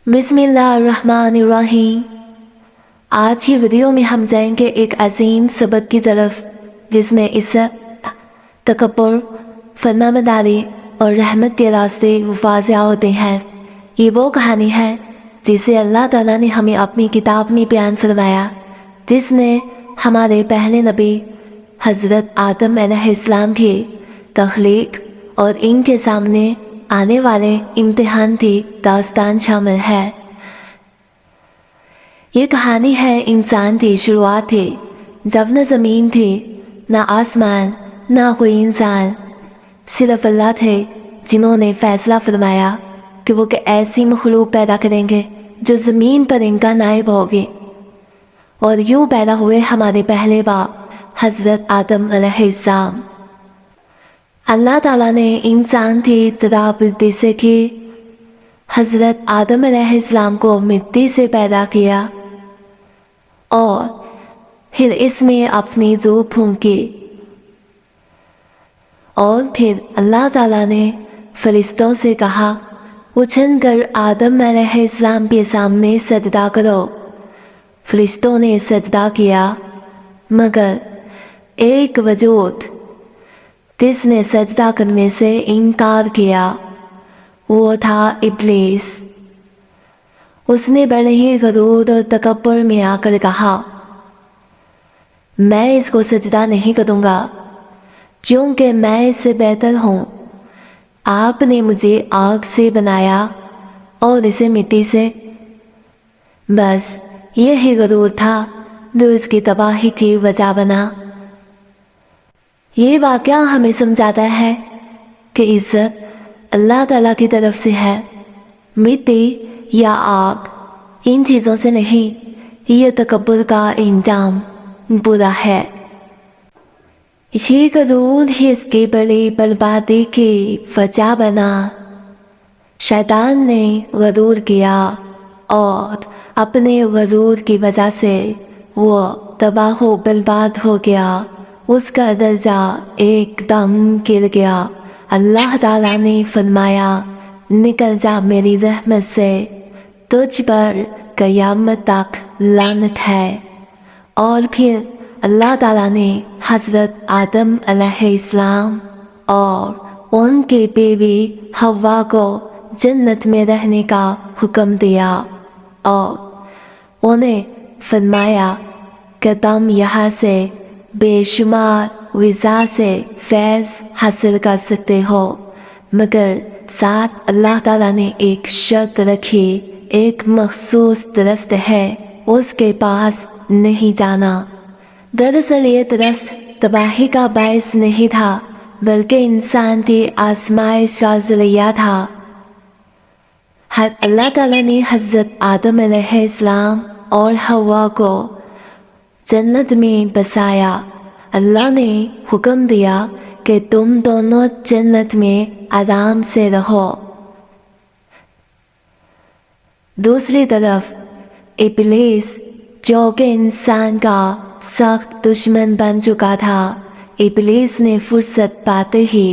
बिस्मिल्लाहिर्रहमानिर्रहीम। आज की वीडियो में हम जाएंगे एक अजीम सबक की तरफ जिसमें इज्जत, तकब्बुर, फरमाबरदारी और रहमत के रास्ते वाज़िह होते हैं। ये वो कहानी है जिसे अल्लाह ताला ने हमें अपनी किताब में बयान फरमाया, जिसने हमारे पहले नबी हज़रत आदम अलैहिस्सलाम की तख्लीक और इनके सामने आने वाले इम्तिहान की दास्तान शामिल है। ये कहानी है इंसान की शुरुआत थी, जब न ज़मीन थी, न आसमान, न कोई इंसान। सिर्फ अल्लाह थे जिन्होंने फैसला फरमाया कि वो ऐसी मखलूक पैदा करेंगे जो ज़मीन पर इनका नायब होगी। और यूँ पैदा हुए हमारे पहले बाप हज़रत आदम अलैहिस्सलाम। अल्लाह ताला ने इंसान की तदाबुद्दी से की हज़रत आदम अलैहिस्सलाम को मिट्टी से पैदा किया और फिर इसमें अपनी रूह फूंकी। और फिर अल्लाह ताला ने फरिश्तों से कहा, उछलकर आदम अलैहिस्सलाम के सामने सजदा करो। फरिश्तों ने सजदा किया, मगर एक वजूद जिसने सजदा करने से इनकार किया, वो था इब्लीस। उसने बड़े ही गरूर और तकब्बुर में आकर कहा, मैं इसको सजदा नहीं करूँगा क्योंकि मैं इससे बेहतर हूँ। आपने मुझे आग से बनाया और इसे मिट्टी से। बस यही गरूर था जो इसकी तबाही की वजह बना। ये वाक़या हमें समझाता है कि इज़्ज़त अल्लाह ताला की तरफ से है, मिट्टी या आग इन चीज़ों से नहीं। ये तकब्बुर का इंजाम बुरा है। ये गरूर ही इसकी बड़ी बर्बादी की वजह बना। शैतान ने गरूर किया और अपने गरूर की वजह से वो तबाह व बर्बाद हो गया। उसका दर्जा एकदम गिर गया। अल्लाह ताला ने फरमाया, निकल जा मेरी रहमत से, तुझ पर क़यामत तक लानत है। और फिर अल्लाह ताला ने हज़रत आदम अलैहिस्सलाम और उनके बीवी हव्वा को जन्नत में रहने का हुक्म दिया और उन्हें फरमाया कि तुम यहाँ से बेशुमार विज़ा से फैज़ हासिल कर सकते हो, मगर साथ अल्लाह ताला ने एक शर्त रखी, एक मखसूस दरख्त है, उसके पास नहीं जाना। दरअसल ये दरख्त तबाही का बायस नहीं था, बल्कि इंसान की आजमाइश का ज़रिया था। अल्लाह ताला ने हज़रत आदम अलैहिस्सलाम और हव्वा को जन्नत में बसाया। अल्लाह ने हुक्म दिया कि तुम दोनों जन्नत में आराम से रहो। दूसरी तरफ इब्लीस, जो कि इंसान का सख्त दुश्मन बन चुका था, इब्लीस ने फुर्सत पाते ही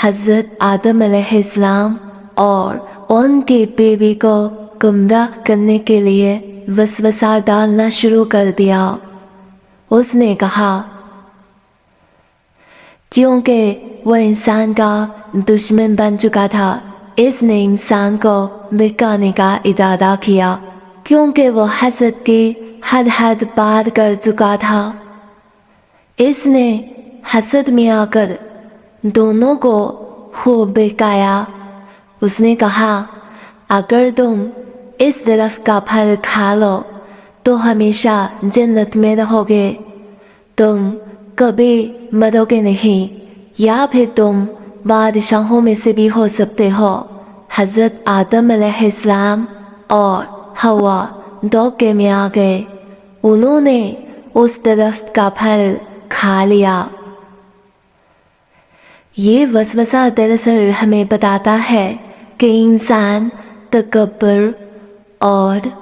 हज़रत आदम अलैहिस्सलाम और उनकी बीवी को गुमराह करने के लिए वसवसा डालना शुरू कर दिया। उसने कहा, क्योंकि वह इंसान का दुश्मन बन चुका था, इसने इंसान को बिकाने का इरादा किया, क्योंकि वो हसद की हद पार कर चुका था। इसने हसद में आकर दोनों को खूब बिकाया। उसने कहा, अगर तुम इस दरख्त का फल खा लो तो हमेशा जन्नत में रहोगे, तुम कभी मरोगे नहीं, या फिर तुम बादशाहों में से भी हो सकते हो। हज़रत आदम अलैहिस्सलाम और हव्वा धोखे में आ गए। उन्होंने उस दरख्त का फल खा लिया। ये वसवसा दरअसल हमें बताता है कि इंसान तकब्बुर और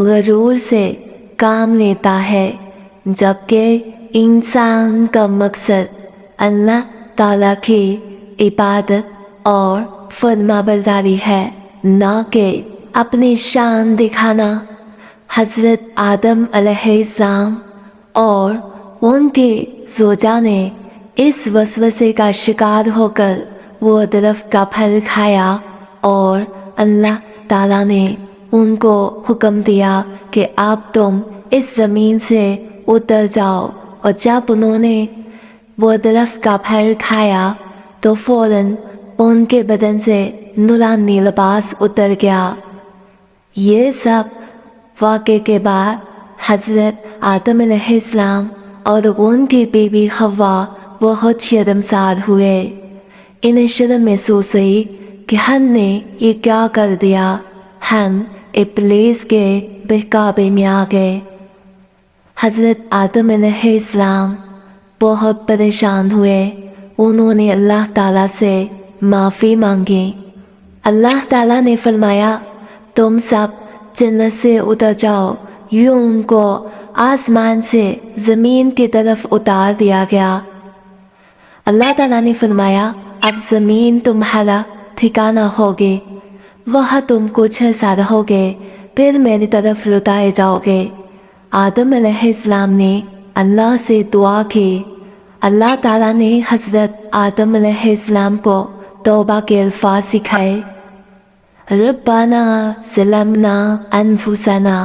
गरूर से काम लेता है, जबकि इंसान का मकसद अल्लाह ताला की इबादत और फरमाबरदारी है, ना कि अपनी शान दिखाना। हज़रत आदम अलैहिस्सलाम और उनके ज़ौजा ने इस वसवसे का शिकार होकर वो दरख्त का फल खाया और अल्लाह ताला ने उनको हुक्म दिया कि अब तुम इस ज़मीन से उतर जाओ। और जब उन्होंने वो दरख्त का फल खाया तो फ़ौरन उनके बदन से नूरानी लिबास उतर गया। ये सब वाक़े के बाद हज़रत आदम अलैहिस्सलाम और उनकी बीवी हव्वा बहुत शर्मसार हुए। इन्हें शर्म महसूस हुई कि हमने ये क्या कर दिया, हम इब्लीस के बहकावे में आ गए। हज़रत आदम अलैहिस्सलाम बहुत परेशान हुए। उन्होंने अल्लाह ताला से माफ़ी मांगी। अल्लाह ताला ने फरमाया, तुम सब जन्नत से उतर जाओ। यूं उनको आसमान से ज़मीन की तरफ उतार दिया गया। अल्लाह ताला ने फरमाया, अब ज़मीन तुम्हारा ठिकाना होगी, वहाँ तुम कुछ अर्सा रहोगे, फिर मेरी तरफ लौटाए जाओगे। आदम अलैहिस्सलाम ने अल्लाह से दुआ की। अल्लाह ताला ने हज़रत आदम अलैहिस्सलाम को तौबा के अल्फाज सिखाए, रब्बाना ज़लमना अनफुसना।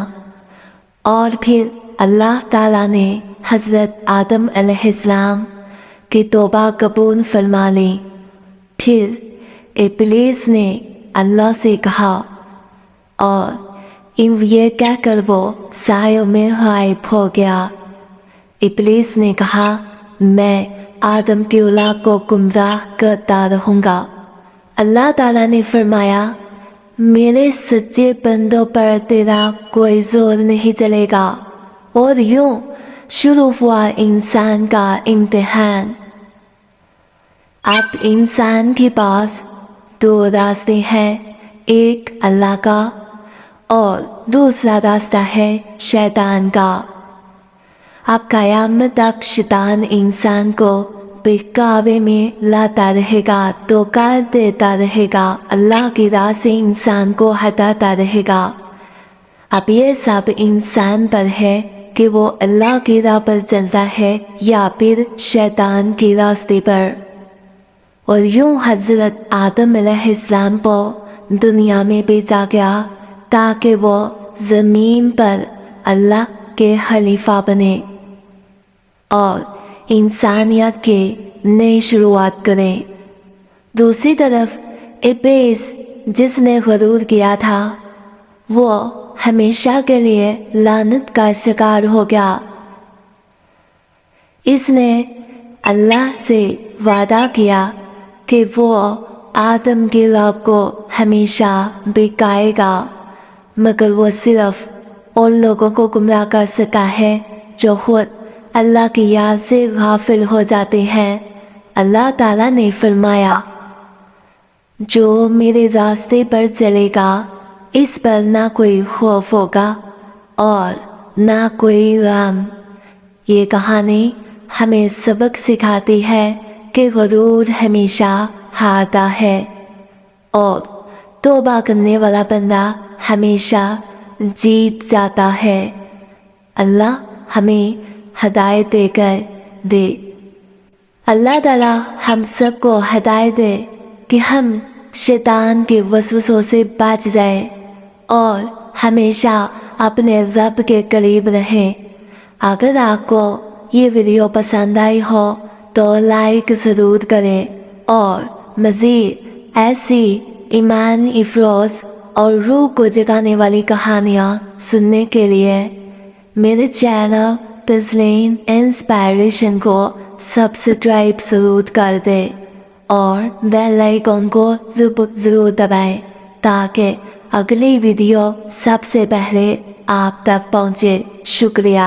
और फिर अल्लाह ताला ने हज़रत आदम अलैहिस्सलाम की तौबा कबूल फरमा ली। फिर इब्लीस ने अल्लाह से कहा और ये कहकर वो सायों में गायब हो गया। इब्लीस ने कहा, मैं आदम की औलाद को गुमराह करता रहूँगा। अल्लाह ताला ने फरमाया, मेरे सच्चे बंदों पर तेरा कोई जोर नहीं चलेगा। और यूं शुरू हुआ इंसान का इम्तिहान। अब इंसान के पास दो रास्ते हैं, एक अल्लाह का और दूसरा रास्ता है शैतान का। अब क़यामत तक शैतान इंसान को बहकावे में लाता रहेगा, धोखा देता रहेगा, अल्लाह की राह से इंसान को हटाता रहेगा। अब ये सब इंसान पर है कि वो अल्लाह की राह पर चलता है या फिर शैतान के रास्ते पर। और यूं हज़रत आदम अलैहिस्सलाम को दुनिया में भेजा गया ताकि वो ज़मीन पर अल्लाह के खलीफा बने और इंसानियत की नई शुरुआत करें। दूसरी तरफ इब्लीस जिसने गुरूर किया था वो हमेशा के लिए लानत का शिकार हो गया। इसने अल्लाह से वादा किया कि वो आदम की राह को हमेशा बहकाएगा, मगर वो सिर्फ उन लोगों को गुमराह कर सका है जो खुद अल्लाह की याद से गाफिल हो जाते हैं। अल्लाह ताला ने फरमाया, जो मेरे रास्ते पर चलेगा इस पर ना कोई खौफ होगा और ना कोई गम। ये कहानी हमें सबक सिखाती है कि गुरूर हमेशा हारता है और तौबा करने वाला बंदा हमेशा जीत जाता है। अल्लाह हमें हदायत देकर दे। अल्लाह ताला हम सबको हदायत दे कि हम शैतान के वसवसों से बच जाए और हमेशा अपने रब के करीब रहें। अगर आपको ये वीडियो पसंद आई हो तो लाइक ज़रूर करें और मज़ीद ऐसी ईमान इफ़रोज़ और रूह को जगाने वाली कहानियाँ सुनने के लिए मेरे चैनल तस्लीम इंस्पायरेशन को सब्सक्राइब ज़रूर कर दें और बेल आइकन को ज़रूर दबाएं ताकि अगली वीडियो सबसे पहले आप तक पहुँचे। शुक्रिया।